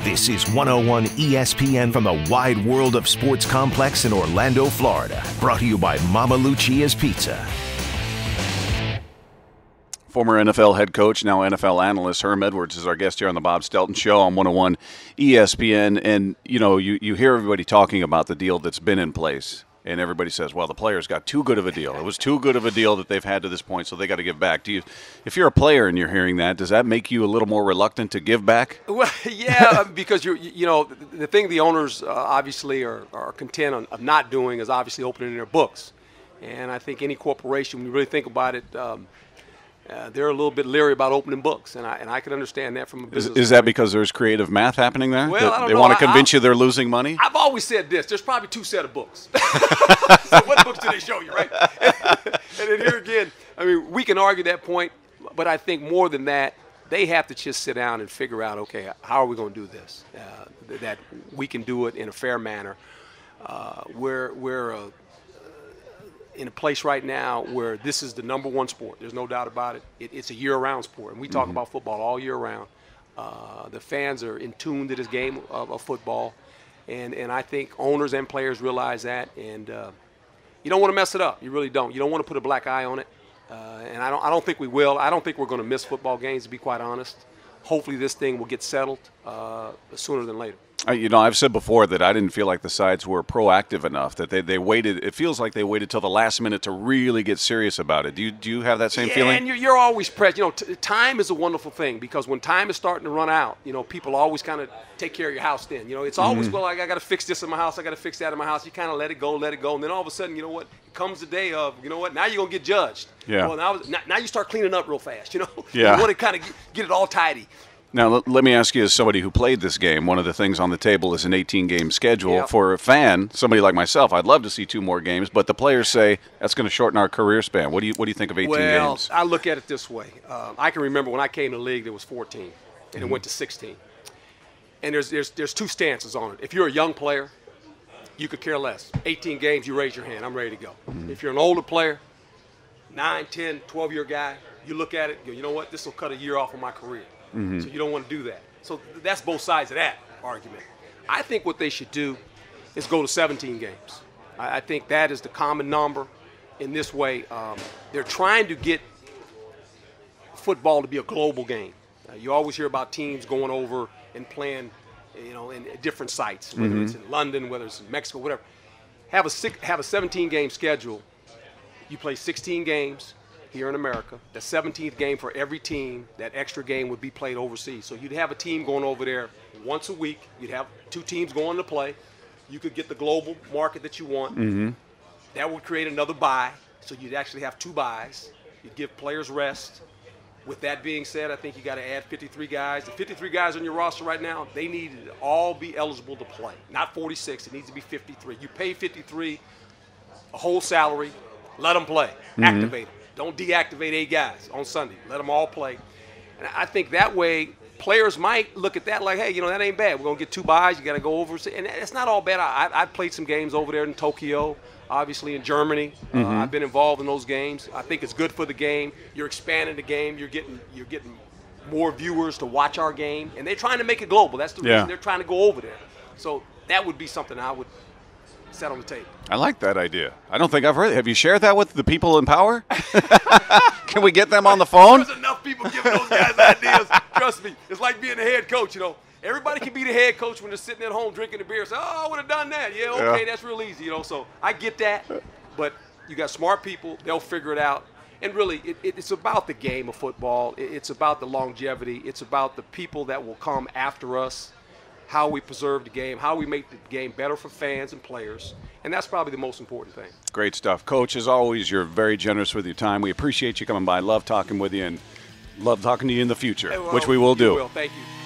This is 101 ESPN from the wide world of sports complex in Orlando, Florida. Brought to you by Mama Lucia's Pizza. Former NFL head coach, now NFL analyst, Herm Edwards is our guest here on the Bob Stelton Show on 101 ESPN. And, you hear everybody talking about the deal that's been in place. And everybody says, well, the players got too good of a deal. It was too good of a deal that they've had to this point, so they got to give back. If you're a player and you're hearing that, does that make you a little more reluctant to give back? Well, yeah, because the thing the owners obviously are content of not doing is obviously opening their books. And I think any corporation, when you really think about it, they're a little bit leery about opening books, and I can understand that from a business. Is that because there's creative math happening there? Well, I don't they know. want to convince you they're losing money? I've always said this. There's probably two set of books. So what books do they show you, right? And then here again, I mean, we can argue that point, but I think more than that, they have to just sit down and figure out, okay, how are we going to do this? That we can do it in a fair manner. We're in a place right now where this is the number one sport. There's no doubt about it. It's a year-round sport, and we talk about football all year round. The fans are in tune to this game of football, and I think owners and players realize that. And you don't want to mess it up. You really don't. You don't want to put a black eye on it, and I don't think we will. I don't think we're going to miss football games, to be quite honest. Hopefully this thing will get settled sooner than later. I've said before that I didn't feel like the sides were proactive enough, that they waited. It feels like they waited till the last minute to really get serious about it. Do you have that same feeling? Yeah, and you're always pressed. Time is a wonderful thing, because when time is starting to run out, people always kind of take care of your house then. It's always, well, I got to fix this in my house. I got to fix that in my house. You kind of let it go. And then all of a sudden, it comes the day of, now you're going to get judged. Yeah. Well, now you start cleaning up real fast, Yeah. You want to kind of get it all tidy. Now, let me ask you, as somebody who played this game, one of the things on the table is an 18-game schedule. Yep. For a fan, somebody like myself, I'd love to see 2 more games, but the players say that's going to shorten our career span. What do you think of 18 games? Well, I look at it this way. I can remember when I came to the league, there was 14, and it went to 16. And there's 2 stances on it. If you're a young player, you could care less. 18 games, you raise your hand. I'm ready to go. If you're an older player, 9, 10, 12-year guy, you look at it and go, you know what, this will cut a year off of my career. So you don't want to do that. So that's both sides of that argument. I think what they should do is go to 17 games. I think that is the common number. In this way, they're trying to get football to be a global game. You always hear about teams going over and playing, in different sites, whether it's in London, whether it's in Mexico, whatever. Have a 17-game schedule. You play 16 games here in America. The 17th game for every team, that extra game would be played overseas. So you'd have a team going over there once a week. You'd have 2 teams going to play. You could get the global market that you want. That would create another bye. So you'd actually have 2 byes. You'd give players rest. With that being said, I think you got to add 53 guys. The 53 guys on your roster right now, they need to all be eligible to play. Not 46. It needs to be 53. You pay 53 a whole salary. Let them play. Activate them. Don't deactivate 8 guys on Sunday. Let them all play. And I think that way players might look at that like, hey, that ain't bad. We're going to get 2 byes. You got to go over. And it's not all bad. I played some games over there in Tokyo, obviously in Germany. I've been involved in those games. I think it's good for the game. You're expanding the game. You're getting more viewers to watch our game. And they're trying to make it global. That's the reason they're trying to go over there. So that would be something I would set on the table. I like that idea. I don't think I've heard it. Have you shared that with the people in power? Can we get them on the phone? There's enough people giving those guys ideas. Trust me. It's like being the head coach, Everybody can be the head coach when they're sitting at home drinking a beer. Say, oh, I would have done that. Yeah, okay, that's real easy, So I get that. But you got smart people. They'll figure it out. And really, it's about the game of football. It's about the longevity. It's about the people that will come after us, how we preserve the game, how we make the game better for fans and players. And that's probably the most important thing. Great stuff. Coach, as always, you're very generous with your time. We appreciate you coming by. Love talking with you and love talking to you in the future, which we will do. Thank you.